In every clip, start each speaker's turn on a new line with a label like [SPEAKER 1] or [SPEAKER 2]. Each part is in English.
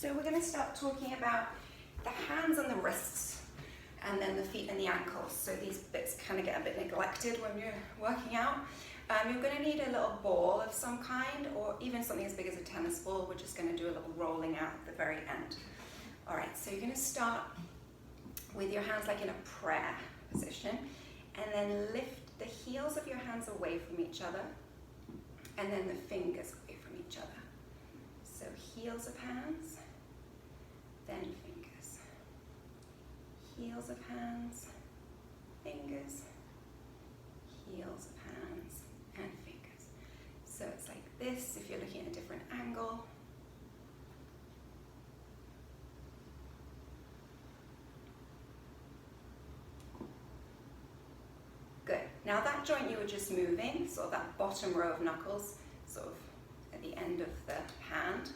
[SPEAKER 1] So we're going to start talking about the hands and the wrists, and then the feet and the ankles. So these bits kind of get a bit neglected when you're working out. You're going to need a little ball of some kind, or even something as big as a tennis ball. We're just going to do a little rolling out at the very end. All right, so you're going to start with your hands like in a prayer position, and then lift the heels of your hands away from each other, and then the fingers away from each other. So heels of hands, then fingers. Heels of hands, fingers, heels of hands, and fingers. So it's like this if you're looking at a different angle. Good. Now that joint you were just moving, sort of that bottom row of knuckles, sort of at the end of the hand.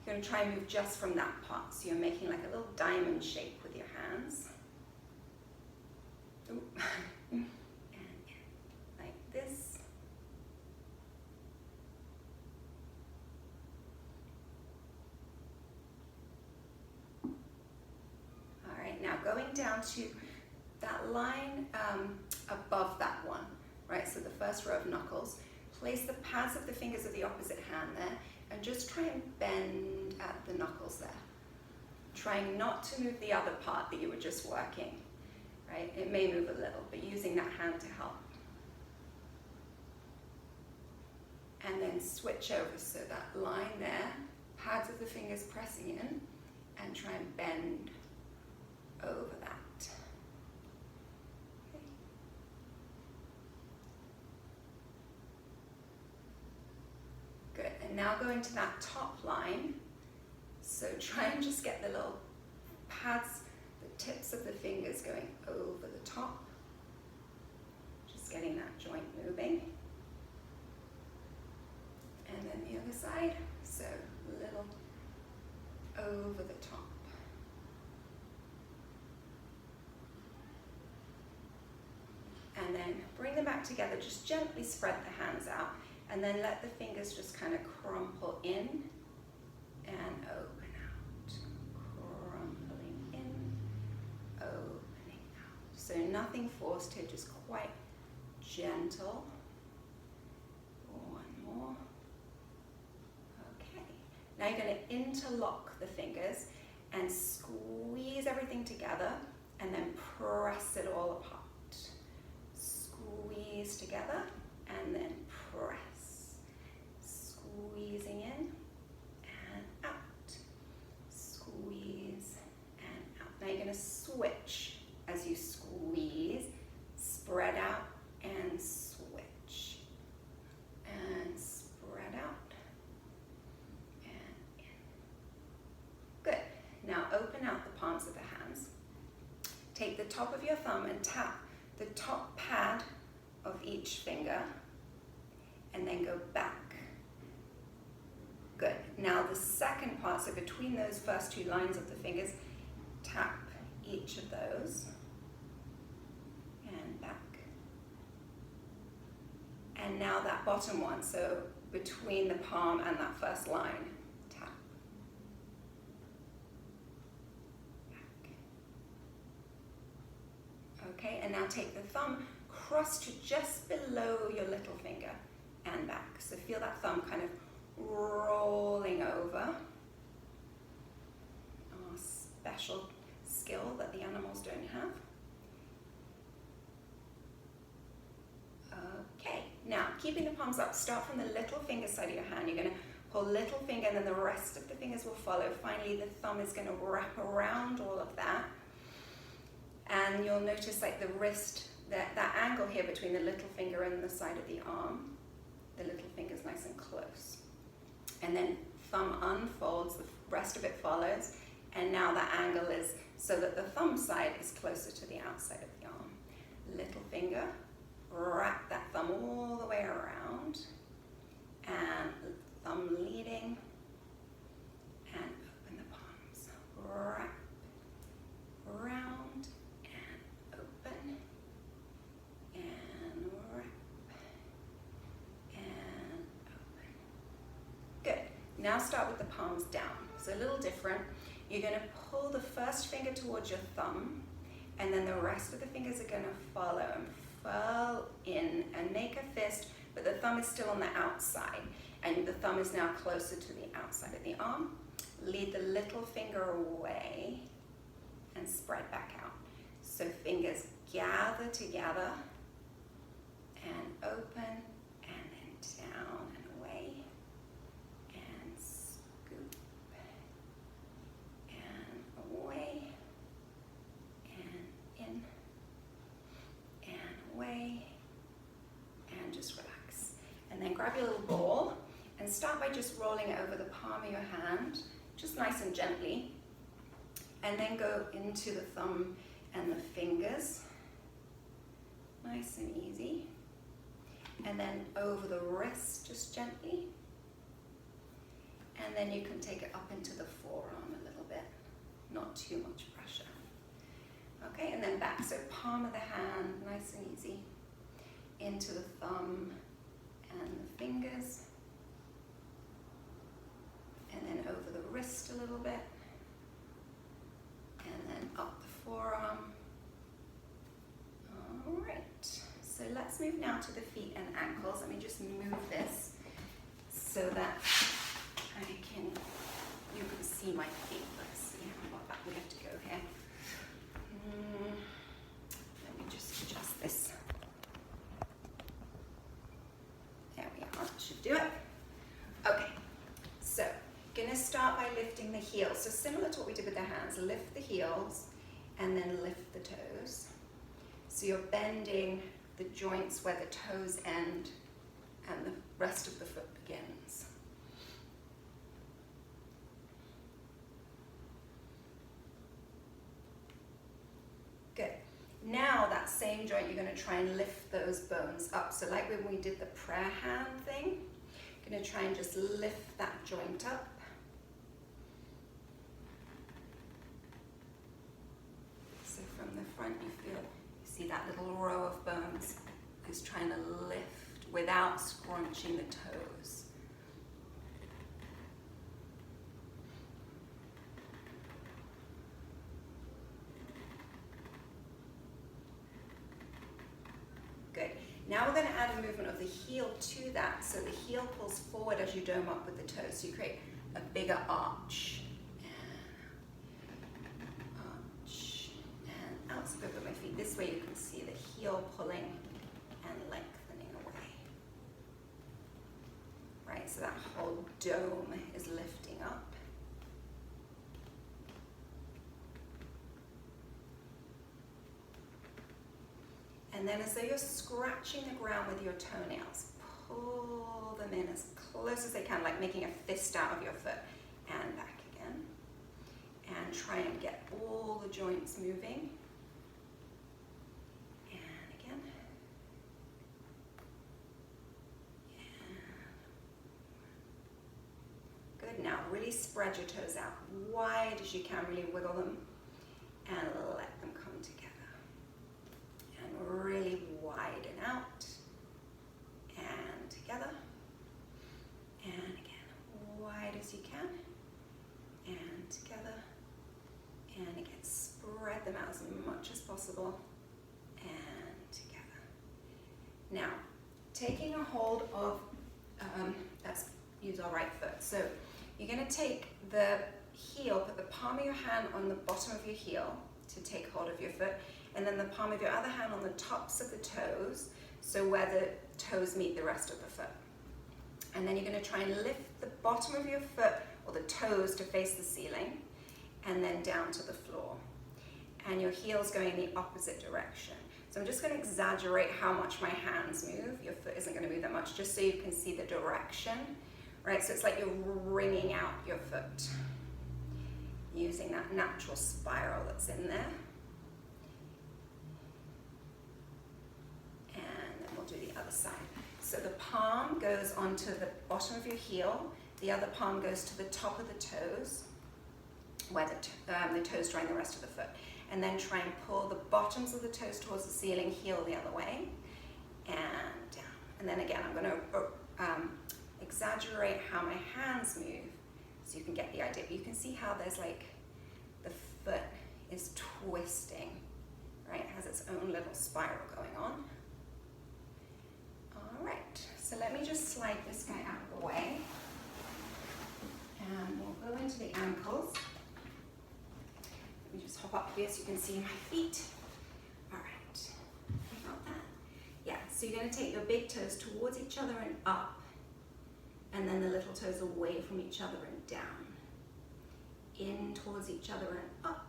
[SPEAKER 1] You're going to try and move just from that part. So you're making like a little diamond shape with your hands. Ooh. And like this. All right, now going down to that line above that one, right? So the first row of knuckles. Place the pads of the fingers of the opposite hand there, and just try and bend at the knuckles there. Trying not to move the other part that you were just working, right? It may move a little, but using that hand to help. And then switch over, so that line there, pads of the fingers pressing in, and try and bend over that. Good, and now going to that top line. So try and just get the little pads, the tips of the fingers going over the top. Just getting that joint moving. And then the other side, so a little over the top. And then bring them back together, just gently spread the hands out. And then let the fingers just kind of crumple in and open out. Crumpling in, opening out. So nothing forced here, just quite gentle. One more. Okay. Now you're going to interlock the fingers and squeeze everything together and then press it all apart. Squeeze together and then press. Squeezing in and out. Squeeze and out. Now you're going to switch as you squeeze, spread out and switch. And spread out and in. Good. Now open out the palms of the hands. Take the top of your thumb and tap the top pad of each finger and then go back. Good. Now the second part, so between those first two lines of the fingers, tap each of those and back. And now that bottom one, so between the palm and that first line, tap. Back. Okay, and now take the thumb, cross to just below your little finger and back. So feel that thumb kind of rolling over. A special skill that the animals don't have. Okay, now keeping the palms up, start from the little finger side of your hand. You're going to pull little finger and then the rest of the fingers will follow. Finally, the thumb is going to wrap around all of that. And you'll notice like the wrist, that angle here between the little finger and the side of the arm. The little finger's nice and close. And then thumb unfolds, the rest of it follows, and now that angle is so that the thumb side is closer to the outside of the arm. Little finger, wrap that thumb all the way around, and thumb leading, and open the palms. Wrap, round, and open, and wrap, and open. Good. Now start with the palms down. So a little different. You're going to pull the first finger towards your thumb, and then the rest of the fingers are going to follow and furl in and make a fist, but the thumb is still on the outside, and the thumb is now closer to the outside of the arm. Lead the little finger away and spread back out. So fingers gather together and open, and then down and away, and scoop, and away, and in, and away, and just relax. And then grab your little ball and start by just rolling it over the palm of your hand, just nice and gently, and then go into the thumb and the fingers, nice and easy, and then over the wrist just gently, and then you can take it up into the forearm a little bit, not too much pressure. Okay, and then back, so palm of the hand, nice and easy, into the thumb and the fingers, and then over the wrist a little bit, and then up the forearm. All right, so let's move now to the feet and ankles. Let me just move this so that you can see my feet. Let's see how far back we have to go here. Let me just adjust this. There we are, that should do it. Okay, so gonna start by lifting the heels. So similar to what we did with the hands, lift the heels and then lift the toes. So you're bending the joints where the toes end and the rest of the foot begins. Good. Now that same joint, you're going to try and lift those bones up. So like when we did the prayer hand thing, you're going to try and just lift that joint up. So from the front, you see that little row of bones is trying to lift without scrunching the toes. Good. Now we're going to add a movement of the heel to that. So the heel pulls forward as you dome up with the toes. So you create a bigger arch. Arch. And out. So go with my feet. This way you can see the heel pulling and lengthening away. Right, so that whole dome is lifting up. And then as though you're scratching the ground with your toenails, pull them in as close as they can, like making a fist out of your foot, and back again. And try and get all the joints moving. And again. And good, now really spread your toes out wide as you can, really wiggle them, and let them come together. And really widen out, and together, and again, wide as you can, and together, and again, spread them out as much as possible, and together. Now, taking a hold of, let's use our right foot. So you're going to take the heel, put the palm of your hand on the bottom of your heel to take hold of your foot, and then the palm of your other hand on the tops of the toes, so where the toes meet the rest of the foot. And then you're going to try and lift the bottom of your foot or the toes to face the ceiling, and then down to the floor. And your heel's going in the opposite direction. So I'm just going to exaggerate how much my hands move. Your foot isn't going to move that much, just so you can see the direction, right? So it's like you're wringing out your foot, using that natural spiral that's in there. Do the other side. So the palm goes onto the bottom of your heel, the other palm goes to the top of the toes, where the toes join the rest of the foot. And then try and pull the bottoms of the toes towards the ceiling, heel the other way, and down. And then again, I'm going to exaggerate how my hands move so you can get the idea. But you can see how there's like, the foot is twisting, right? It has its own little spiral going on. All right, so let me just slide this guy out of the way. And we'll go into the ankles. Let me just hop up here so you can see my feet. All right, got that? Yeah, so you're gonna take your big toes towards each other and up, and then the little toes away from each other and down. In towards each other and up,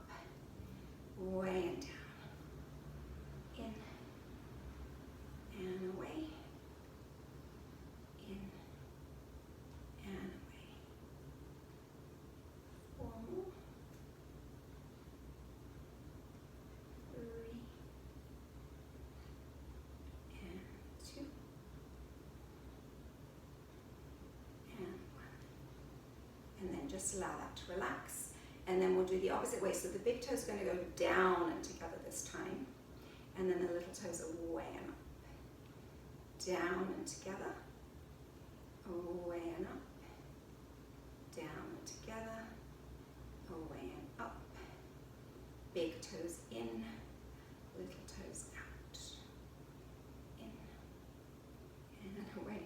[SPEAKER 1] way and down. In and away. In and away. 4 more. 3 and 2 and 1. And then just allow that to relax. And then we'll do the opposite way. So the big toes are going to go down and together this time. And then the little toes away and up. Down and together. Away and up. Down and together. Away and up. Big toes in. Little toes out. In. And away.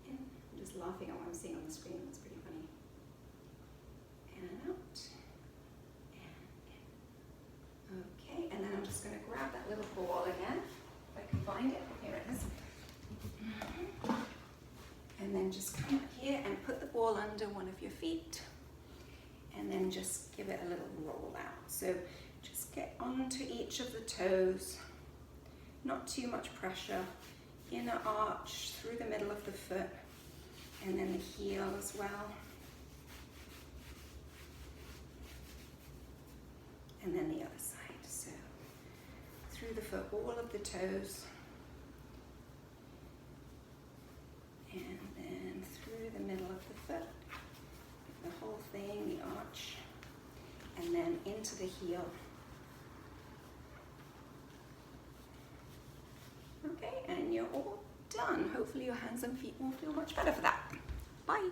[SPEAKER 1] In. I'm just laughing at what I'm seeing on the screen. That's pretty funny. And out, and in. Okay, and then I'm just going to grab that little ball again, if I can find it. Here it is. And then just come up here and put the ball under one of your feet, and then just give it a little roll out. So just get onto each of the toes, not too much pressure. Inner arch through the middle of the foot, and then the heel as well. And then the other side. So through the foot, all of the toes. And then through the middle of the foot, the whole thing, the arch. And then into the heel. Okay, and you're all done. Hopefully your hands and feet will feel much better for that. Bye.